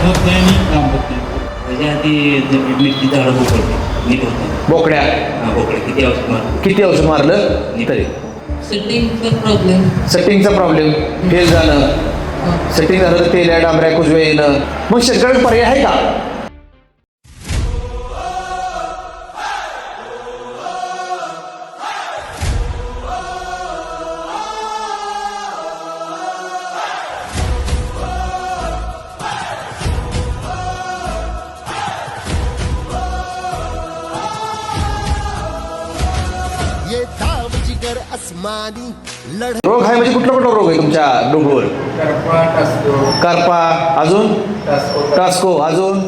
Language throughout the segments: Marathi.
होत नाही आणि काम होत नाही. त्याच्या आधी मिरची झाडं बोकडते नीट होत नाही. बोकड्या बोकडे किती औषध मारलं तरी सेटिंगचा प्रॉब्लेम फेल झालं. सेटिंग झालं तर तेल्या डांबऱ्या कुजव्या येणं. मग शेतकऱ्याला पर्याय आहे का? रोग आहे म्हणजे कुठला रोग आहे तुमच्या डोंगरावर? करपा अजून टास्को अजून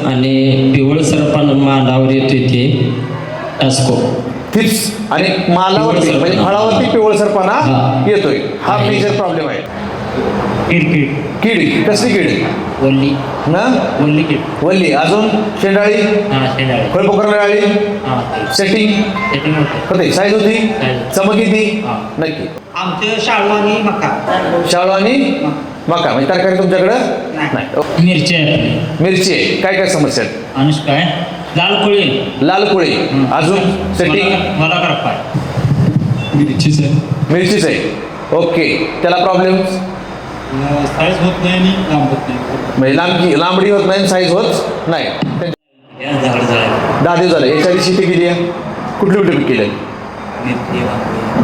आणि पिवळ सरपान मांडावर येतोय ते टास्को थिप्स आणि मालावरती म्हणजे फळावरती पिवळसरपणा येतोय. हा मेजर प्रॉब्लेम आहे. कीड कसली कीड? वल्ली ना वल्ली कीड वल्ली अजून शेंडाळी फळपोकरणाळी सेटिंग होते. साईज होती चमक येते नक्की. आमचं शाळू आणि मका म्हणजे तरकारी तुमच्याकडं नाही. मिरची आहे मिरची आहे. काय काय समस्या आहेत? अनुष्का आहे लाल कोळी अजून सेटिंग मला करपाय मिरचीच आहे. ओके त्याला प्रॉब्लेम साईज होत नाही आणि काम होत नाही. म्हणजे लांबडी होत नाही साईज होत नाही. झाड झाड 10 दिवस झाले. याच्या आधी शेती केली आहे कुठली कुठली पीक केलं?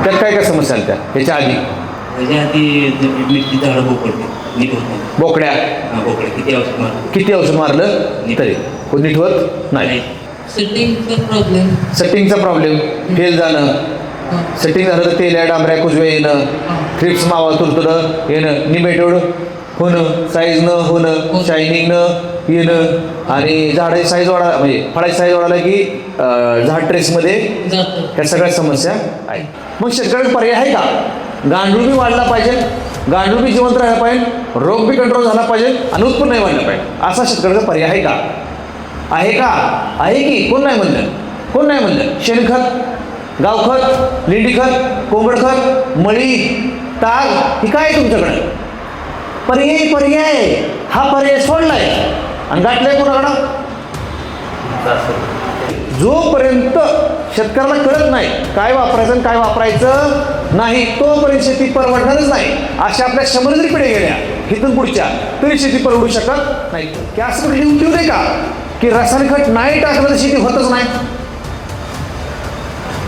त्यात काय काय समस्या आल्या त्या याच्या आधी? त्याच्या आधी मिरची झाडं बोकडते नीट होत नाही. बोकड्या बोकडे किती औषध मारलं तरी नीट होत नाही. सेटिंगचा प्रॉब्लेम फेल झालं. सेटिंग झालं तर तेल्या डांबऱ्या कुजव्या येणं. थ्रिप्स मावा तुडतुडं येणं. निमेटोड होणं. साईज न होणं. शायनिंग न येणं. आणि झाडाची साईज वाढा म्हणजे फळाची साईज वाढायला की झाड ट्रेसमध्ये ह्या सगळ्या समस्या आहेत. मग शेतकऱ्याला पर्याय आहे का? गांडूळ बी वाढला पाहिजे, गांडूळ बी जिवंत राहायला पाहिजे, रोग बी कंट्रोल झाला पाहिजे आणि उत्पन्नही वाढलं पाहिजे. असा शेतकऱ्याचा पर्याय आहे का? आहे का? आहे की? कोण नाही म्हणलं? शेणखत, गावखत, लेंडीखत, कोंबडखत, मळी, ताग ही काय तुमच्याकडं? पर्याय हा पर्याय सोडलाय आणि गाठलाय कोणाकडं? जोपर्यंत शेतकऱ्याला कळत नाही काय वापरायचं आणि काय वापरायचं नाही तोपर्यंत शेती परवडणारच नाही. अशा आपल्या 100 जरी पिढ्या गेल्या इथून पुढच्या तरी शेती परवडू शकत नाही. की असं कुठे लिहून ठेवू नये का की रासायनिक खत नाही टाकलं तर शेती होतच नाही?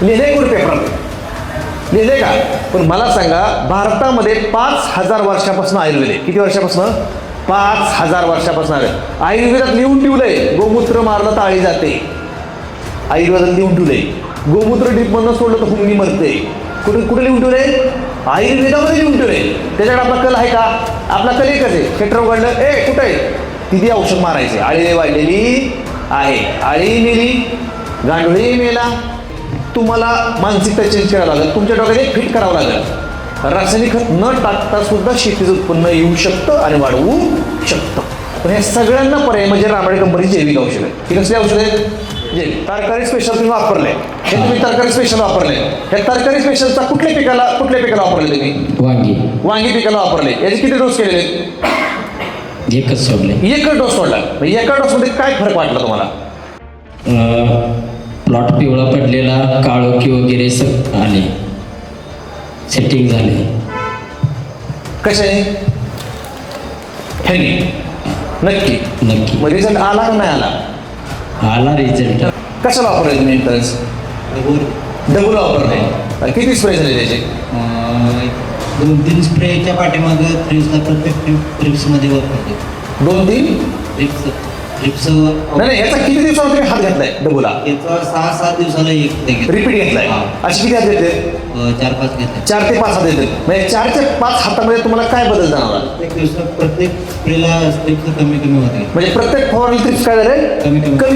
लिहिलंय कोणी पेपरात? लिहिलंय का? पण मला सांगा भारतामध्ये 5000 वर्षापासून आयुर्वेद आहे. किती वर्षापासून? 5000 वर्षापासून आयुर्वेदात लिहून ठेवलंय गोमूत्र मारलं तर आळी जाते. आयुर्वेदात लिहून ठेवलंय गोमूत्र डीपमधनं सोडलं तर हुंगणी मरते. कुठे लिहून ठेवलंय? आयुर्वेदामध्ये लिहून ठेवलंय. त्याच्याकडे आपला कल आहे का? आपला कल एकच आहे. क्षेत्र उघडलं कुठं आहे तिथे औषध मारायचे. आळी वाढलेली आहे. आळी मेली, गांडुळी मेला. तुम्हाला मानसिकता चेंज करावं लागेल. तुमच्या डोक्यात एक फिट करावं लागेल. रासायनिक खत न टाकता सुद्धा शेतीचं उत्पन्न येऊ शकतं आणि वाढवू शकतं. पण हे सगळ्यांना पर्याय म्हणजे रामाडे कंपनी जैविक औषध आहे. ही कसली औषध आहे? तरकारी स्पेशल तुम्ही वापरले. हे तुम्ही तरकारी स्पेशल वापरले. हे तरकारी स्पेशलचा कुठल्या पिकाला वापरले तुम्ही? वांगी पिकाला वापरले. याचे किती डोस केलेले? एकच सोडले. एकच डोस सोडला. एका डोसमध्ये काय फरक वाटला तुम्हाला? प्लॉट पिवळा पडलेला, काळोखी वगैरे आले, सेटिंग झाले. कसे हे नक्की मग रिझल्ट आला का नाही आला रिझल्ट. कशाला वापरले तुम्ही? डबल वापरले. किती स्प्रे झाले त्याचे? 2-3 स्प्रेच्या पाठीमागे थ्रिप्सला प्रत्येक थ्रिप्समध्ये वापरते. 2-3 थ्रिप्स नाही याचा किती दिवसाला तुम्ही हात घातलाय डबुला? याचा 6-7 दिवसाला एक रिपीट घेतलाय. अशी किती हात घेतले? 4-5 घेतले. 4 ते 5 हात येते. म्हणजे 4 ते 5 हातामध्ये तुम्हाला काय बदल जाणवला? प्रत्येक स्प्रेला थ्रिप्स कमी होते. म्हणजे प्रत्येक फवारणी थ्रिप्स काय झाले?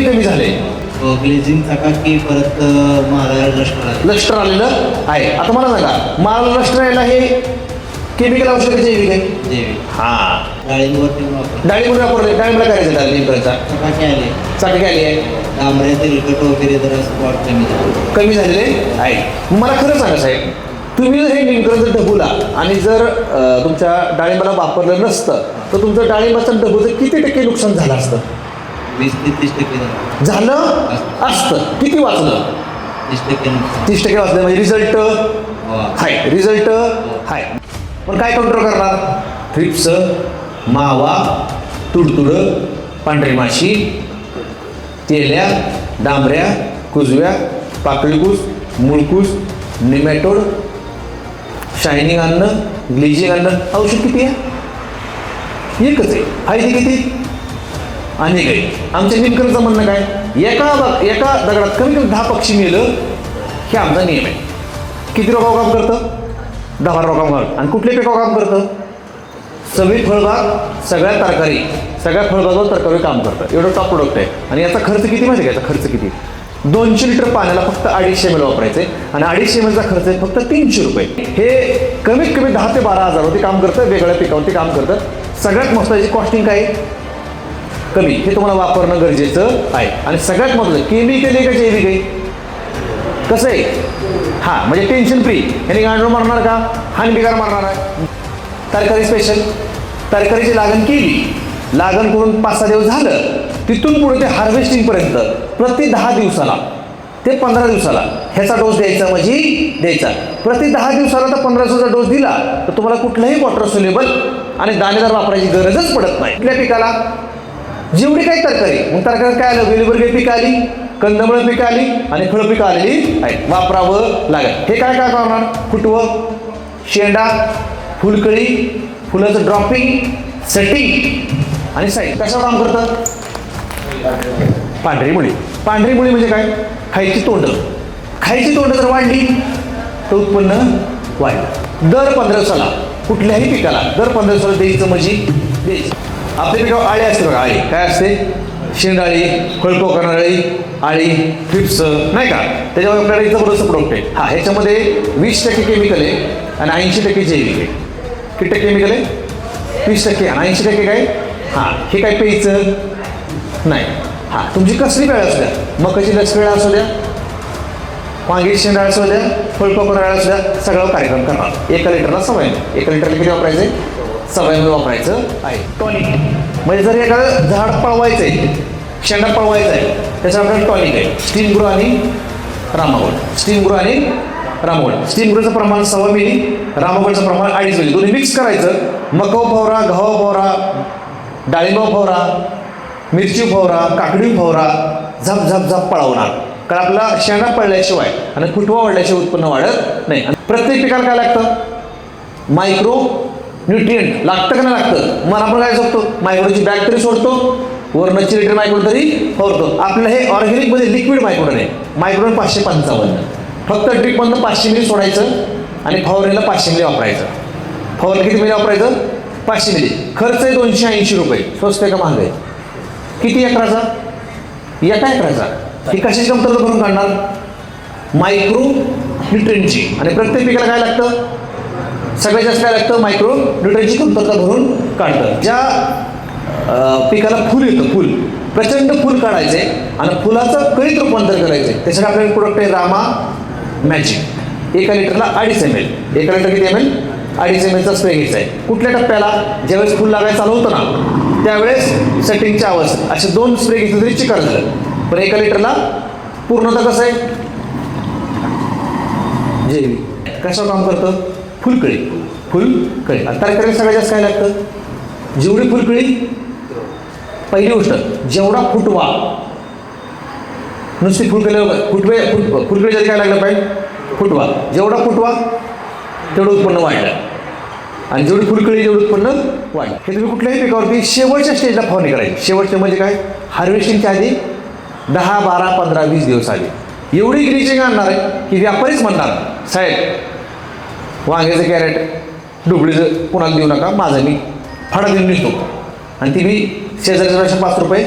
कमी झाले. ग्लेझिंग चकाकी परत मालाला लष्टर आलेलं आहे. आता मला सांगा माल लष्टर यायला हे केमिकल औषध जैविक आहे? हा. डाळिंब वापरले. डाळिंबला काय झालं? डाळिंबचा चकाकी आली आहे. डांबऱ्या तेलकट वगैरे जरा स्पॉट कमी झालेले आहे. मला खरं सांगा साहेब तुम्ही जर हे निमकरंज ढबूला आणि जर तुमच्या डाळिंबाला वापरलं नसतं तर तुमचं डाळिंबाचं ढबूचं किती टक्के नुकसान झालं असतं? 20 ते 30% झालं. झालं असतं. किती वाचलं? 30% नुकसान. 30% वाचलं म्हणजे रिझल्ट वा. हाय, रिझल्ट हाय. पण काय कंट्रोल करणार? थ्रिप्स, मावा, तुडतुडं, पांढरी माशी, तेल्या, डांबऱ्या, कुजव्या, पाकळीकूस, मुळकूस, निमॅटोड, शायनिंग आणणं, ग्लिजिंग आणणं. औषध किती आहे? एकच आहे. फायदे किती? अनेक आहे. आमच्या निमकरंजचं म्हणणं काय? एका दगडात कमी कमी 10 पक्षी मेलं हे आमचा नियम आहे. किती रोगावर काम करतं? 10 रोगावर काम. आणि कुठले पिकावर काम करतं? सगळी फळबाग, सगळ्या तरकारी, सगळ्या फळबागावर तरकारी काम करतं. एवढं टॉप प्रोडक्ट आहे. आणि याचा खर्च किती माहिती आहे का? याचा खर्च किती? 200 लिटर पाण्याला फक्त 250 ml वापरायचे आणि 250 ml चा खर्च आहे फक्त 300 रुपये. हे कमीत कमी 10 ते 12 हजारावरती काम करतं. वेगळ्या पिकावरती काम करतं. सगळ्यात महत्त्वाची कॉस्टिंग काय? कमी. हे तुम्हाला वापरणं गरजेचं आहे. आणि सगळ्यात महत्त्वाचं केमिकल आहे का जैविक आहे? कसं आहे? हां, म्हणजे टेन्शन फ्री. याने गांडूळ मारणार का? हानिबिगार मारणार आहे. तरकारी स्पेशल. तरकारीची लागण केली, लागण करून 5-6 दिवस झालं, तिथून पुढे ते हार्वेस्टिंगपर्यंत प्रति 10 दिवसाला ते 15 दिवसाला ह्याचा डोस द्यायचा म्हणजे द्यायचा. प्रति 10 दिवसाला तर 15 दिवसाचा डोस दिला तर तुम्हाला कुठलंही वॉटर सोल्युबल आणि दाणेदार वापरायची गरजच पडत नाही. कुठल्या पिकाला जेवढी काही तरकारी, मग तरकारी काय आलं? वेलीवर्गीय पिकं आली, कंदमुळं पिकं आली आणि फळं पिकं आलेली आहेत. वापरावं लागेल. हे काय काय करणार? फुटवं, शेंडा, फुलकळी, फुलाचं ड्रॉपिंग, सेटिंग आणि साईड. कशावर काम करतं? पांढरी मुळी. पांढरी मुळी म्हणजे काय? खायची तोंड. खायची तोंड जर वाढली तर उत्पन्न वाढलं. दर 15 दिवसाला कुठल्याही पिकाला दर 15 दिवसाला द्यायचं म्हणजे द्यायचं. आपल्या पिकावर आळी असते बघा. आळी काय असते? शेंडाळी, फळपो करणारी आळी, थ्रिप्स, नाही का? त्याच्यावर आपल्याला जबरदस्त प्रोडक्ट आहे. हा, ह्याच्यामध्ये 20% केमिकल आहे आणि 80% जैविक आहे. किती टक्के केमिकल आहे? 20% आणि 80% काय? हां, हे काय प्यायचं नाही. हां, तुमची कसली वेळ असू द्या, मकाची लस वेळ असू द्या, वांगी शेंडाळ असू द्या, फळपो करणारा असू द्या, सगळं कार्यक्रम करणार. 1 लिटरला 1 लिटरला किती वापरायचे? 1 वापरायचं आहे. टॉनिक म्हणजे जर एखादं झाड पळवायचं आहे, शेंडा पळवायचा आहे, त्याचं आपल्याला टॉनिक आहे. स्टीम ग्रो आणि रामागोल्ड. स्टीम ग्रो आणि रामागोल्ड. स्टीम ग्रोचं प्रमाण 1.25 मिली, रामागोल्डचं प्रमाण 2.5 मिली. दोन्ही मिक्स करायचं. मकाऊ फवारा, गव्हावा फवारा, डाळिंबाव फवारा, मिरची फवारा, काकडी फवारा, झप झप झप पळवणार. कारण आपला शेंडा पडल्याशिवाय आणि फुटवा वाढल्याशिवाय उत्पन्न वाढत नाही. आणि प्रत्येक पिकाला काय लागतं? मायक्रो न्यूट्रिएंट लागतं का नाही लागतं? मग आपण काय शकतो? मायक्रोची बॅग तरी सोडतो, वरनं लिटर मायक्रोन तरी फवारतो. आपलं हे ऑर्गॅनिकमध्ये लिक्विड मायक्रोन आहे. मायक्रोन 555. फक्त ड्रिपमधनं 500 मिली सोडायचं आणि फवारणीला 500 मिली वापरायचं. फवारणी किती मिली वापरायचं? 500 मिली. खर्च आहे 280 रुपये. स्वस्त आहे का महाग आहे? किती एकराचा? एका एकराचा. ही कशाची कमतरता भरून काढणार? मायक्रो न्यूट्रिएंटची. आणि प्रत्येक पिकाला काय लागतं? सगळ्यात जास्त काय लागतं? मायक्रो न्यूट्रिएंटची कमतरता भरून काढतं. ज्या पिकाला फुल येतं, फुल प्रचंड फुल काढायचे आणि फुलाचं कळीत रूपांतर करायचे, त्यासाठी आपल्याला प्रोडक्ट आहे रामा मॅजिक. 1 लिटरला 2.5 ml. 1 लिटर किती ml? 2.5 ml चा स्प्रे घ्यायचा आहे. कुठल्या टप्प्याला? ज्यावेळेस फुल लागायला चालू होतं ना त्यावेळेस सेटिंगच्या अवस्थेत असे 2 स्प्रे घेतले तरी चिकार झालं. पण 1 लिटरला पूर्णतः कसं आहे? जैविक. कशावर काम करतं? फुलकळी. फुलकळी. आणि तरकारी सगळ्यात जास्त काय लागतं? जेवढी फुलकळी, पहिली गोष्ट जेवढा फुटवा, नुसती फुलकळी जरी काय लागलं पाहिजे? फुटवा. जेवढा फुटवा तेवढं उत्पन्न वाढलं आणि जेवढी फुलकळी जेवढं उत्पन्न वाढलं. हे तुम्ही कुठल्याही पिकावरती शेवटच्या स्टेजला फवारणी करायची. शेवटचे म्हणजे काय? हार्वेस्टिंगच्या आधी 10, 12, 15, 20 दिवस आधी एवढी ग्लिचिंग आणणार आहे की व्यापारीच म्हणणार, साहेब वांग्याचं कॅरेट डुबळीचं कुणाला देऊ नका, माझा मी फाडा देऊन निघतो. आणि ती मी शेजारच्या पेक्षा 5 रुपये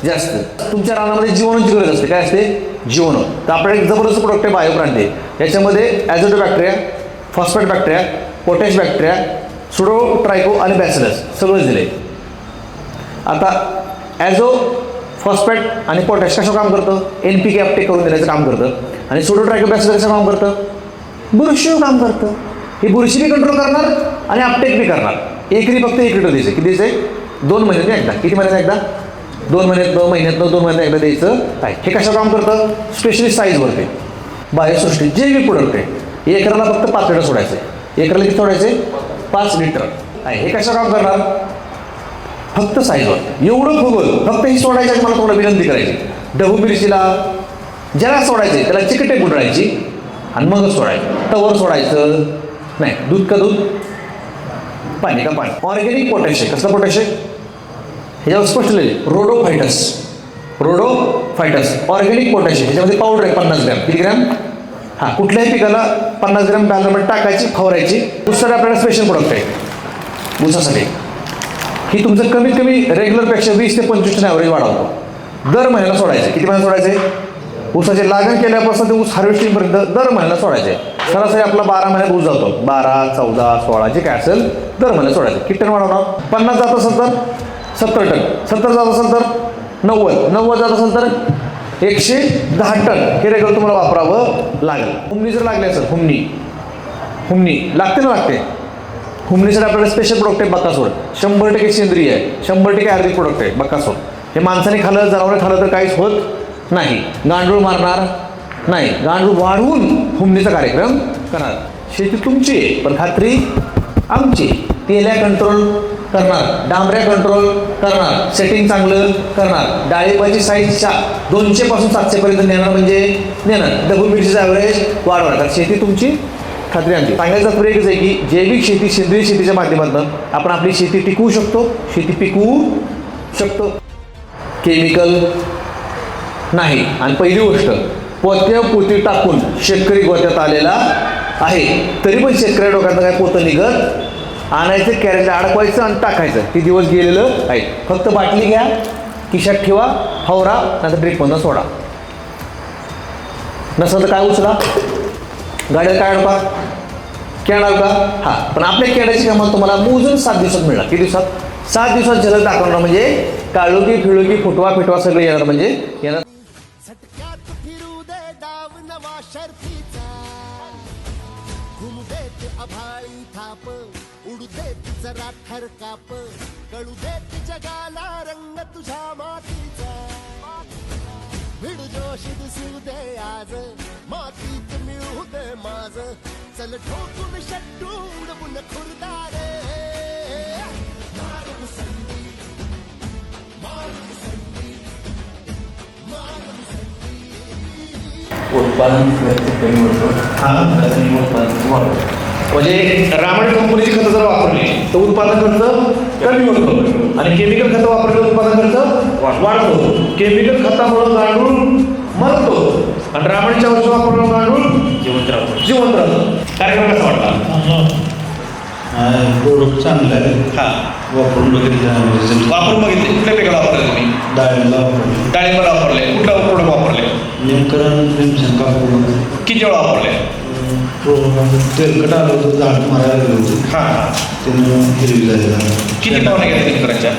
जास्त. तुमच्या रानामध्ये जीवाणूची गरज असते. काय असते? जीवाणू. तर आपल्याला एक जबरदस्त प्रोडक्ट आहे बायोप्रांते. याच्यामध्ये azoto bacteria, phosphate bacteria, potash bacteria, pseudo tricho आणि बॅसिलस सगळंच दिले. आता ॲझो फॉस्फेट आणि पोटॅश कशावर काम करतं? NPK अपटेक करून देण्याचं काम करतं. आणि सुडो ट्रायको बॅसिलस कसं काम करतं? बुरशीवर काम करतं. हे बुरशी बी कंट्रोल करणार आणि अपटेक बी करणार. एकरी फक्त 1 लिटर द्यायचं. किती द्यायचं? 2 महिन्यात एकदा. किती महिन्यात एकदा? 2 महिन्यात 2 महिन्यात 2 महिन्यात एकदा द्यायचं आहे. हे कशा काम करतं? स्पेशली साईजवरती बायोसृष्टी जैविक प्रोडक्ट आहे. एकराला फक्त 5 लिटर सोडायचं आहे. एकराला किती सोडायचे? 5 लिटर आहे. हे कशा काम करणार? फक्त साईजवर. एवढं फुगल फक्त ही सोडायचं. मला थोडं विनंती करायची, ढबू मिरचीला ज्याला सोडायचे त्याला चिकटे गुंडाळायची आणि मगच सोडायचं. तवर सोडायचं नाही. दूध का दूध, पाणी का पाणी. ऑर्गॅनिक पोटॅश आहे. कसलं पोटॅश आहे? ह्याच्यावर स्पष्ट लिहिले रोडोफायटस ऑर्गॅनिक पोटॅश आहे. ह्याच्यामध्ये पावडर आहे 50 ग्रॅम. किती ग्रॅम? हां, कुठल्याही पिकाला 50 ग्रॅम बॅलरमध्ये टाकायची, फवारायची. दुसरं आपल्याला स्पेशल प्रोडक्ट आहे ऊसासाठी. ही तुमचं कमीत कमी रेग्युलरपेक्षा 20 ते 25% ॲव्हरेज वाढवतो. दर महिन्याला सोडायचे. किती महिन्याला सोडायचे? ऊसाचे लागण केल्यापासून ते ऊस हार्वेस्टिंगपर्यंत दर महिन्याला सोडायचे. सरासरी आपला 12 महिन्यात ऊस जातो. 12, 14, 16 जे काय असेल दर महिन्यात सोडायचे. किती टन वाढवणार? 50 जात असेल तर 70 टन, 70 जात असेल तर 90 जात असेल तर 110 टन हे रेग्युलर तुम्हाला वापरावं लागेल. हुमणी जर लागली असेल, हुमणी लागते ना? लागते. हुमणीसाठी आपल्याला स्पेशल प्रोडक्ट आहे बकासूर. 100% सेंद्रिय आहे, 100% आयुर्वेदिक प्रोडक्ट आहे बकासूर. हे माणसाने खाल्लं, जनावरे खाल्लं तर काहीच होत नाही. गांडूळ मारणार नाही. गांडूळ वाढवून हुमणीचा कार्यक्रम करणार. शेती तुमची आहे पण खात्री आमची. तेल्या कंट्रोल करणार, डांबऱ्या कंट्रोल करणार, सेटिंग चांगलं करणार. डाळिंबाची साईज 200 पासून 700 पर्यंत नेणार म्हणजे नेणार. ढबू मिरचीचं ॲव्हरेज वाढवणार. शेती तुमची, खात्री आमची. सांगायचा तात्पर्य एकच आहे की जैविक शेती, सेंद्रिय शेतीच्या माध्यमातून आपण आपली शेती टिकवू शकतो, शेती पिकवू शकतो. केमिकल नाही. आणि पहिली गोष्ट, पोती टाकून शेतकरी गोत्यात आलेला आहे. तरी पण शेतकरी डोक्यातनं काय पोतं निघत आणायचं, कॅरेटला अडकवायचं आणि टाकायचं. ते दिवस गेलेलं आहे. फक्त बाटली घ्या, खिशात ठेवा, फवरा, नंतर ड्रिपमधनं सोडा. नसेल तर काय उचला, गाड्या काय अडका, कॅन अडका. हां, पण आपल्या कॅडाची कामाला तुम्हाला मोजून 7 दिवसात मिळणार. किती दिवसात? 7 दिवसात जलद दाखवणार म्हणजे काळोखी फिळोखी फुटवा फिटवा सगळे येणार म्हणजे येणार. झटक्यात फिरू दे डाव नवा शर्फीचा, घुमू देत आभाळी थाप, उडू देत जरा थरकाप, कळू देत जगाला रंग तुझ्या मातीचा. भिड जोश दिसू दे आज, मातीत मिळू दे माझ, चल ठोकून शट्टू उडवून खुरदारे. उत्पादन कमी होतं. म्हणजे रामायण कंपनीची खतं जर वापरली तर उत्पादन खर्च कमी होतो आणि केमिकल खतं वापरलं तर उत्पादन खर्च वाढतो. केमिकल खतामुळे गांडूळ मरतो आणि रामायणच्या वर्षी वापरलं गांडूळ जिवंत राहतो. कार्यक्रम कसा वाटला? प्रोडक्ट चांगलं आहे. हां, वापरून बघितलं. वापरून बघितले. कुठल्या पिकाला वापरले तुम्ही? डाळिंबाला वापरले. कुठलं प्रोडक्ट वापरले? नेमकरण भीमशंका किती वेळा वापरले? तेलकट आलं होतं, झाड मारायला गेलं होतं. हां, त्यानं हिरवी झालेला. किती पाहुणे घेतले नेमकरांच्या?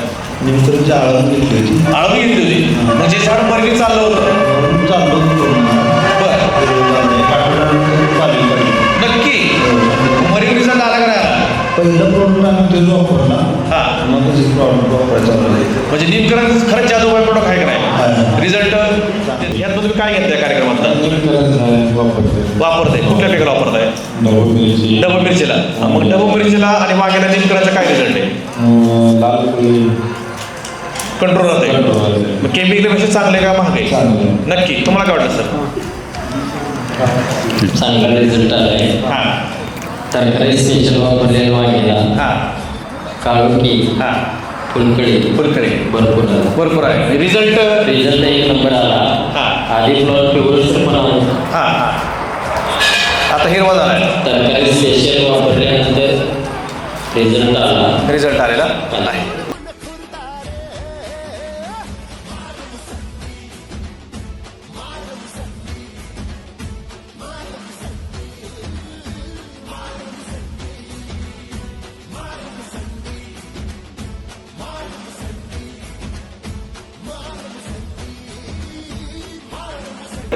नेमकरणची आळत घेतली होती. आळवी घेतली होती म्हणजे झाड बरगी चाललं होतं. चाललो होतो. बरं, नक्की मरी रिझल्ट आला का नाही? पहिलं प्रोडक्ट आम्ही तेच वापरला. हां, मग तसे प्रॉडक्ट वापरायचा म्हणजे नेमकरण खरंच जादूबाई प्रोडक्ट आहे का नाही? रिझल्ट यात तुम्ही काय घेताय कार्यक्रमात? वापरताय. कुठल्या पिकाला वापरताय? डबल मिरचीला. मग डबल मिरचीला आणि वांग्याला नेमकरांचा काय रिझल्ट आहे? लाल कंट्रोल राहते. मग केमिकलपेक्षा चांगले का महाग आहे? नक्की. तुम्हाला काय वाटतं सर? चांगला रिझल्ट आलाय. हां तरकारी स्पेशल वापरलेलं वांग्याला, हां काळोखी, हां, फुलकडी भरपूर आहे. रिझल्ट 1 नंबर आला. हां आधी फ्लॉट पिवळसर पण आहे. हां हां, आता हिरवा झाला आहे. तरकारी स्पेशल वापरल्यानंतर रिझल्ट आलेला आहे.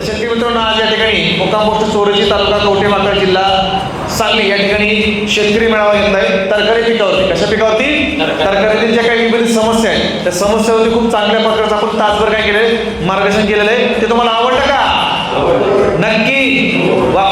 शेतकरी मित्रांनो, आज या ठिकाणी मुक्काम पोस्ट चोरची, तालुका कवठेमहांकाळ, जिल्हा सांगली या ठिकाणी शेतकरी मेळावा घेतलाय तरकारी पिकावरती. कशा पिकावरती? तरकारीतील ज्या काही विविध समस्या आहेत त्या समस्यावरती खूप चांगल्या प्रकारचं आपण तासभर काय केलंय, मार्गदर्शन केलेलं आहे. ते तुम्हाला आवडलं का? नक्की वा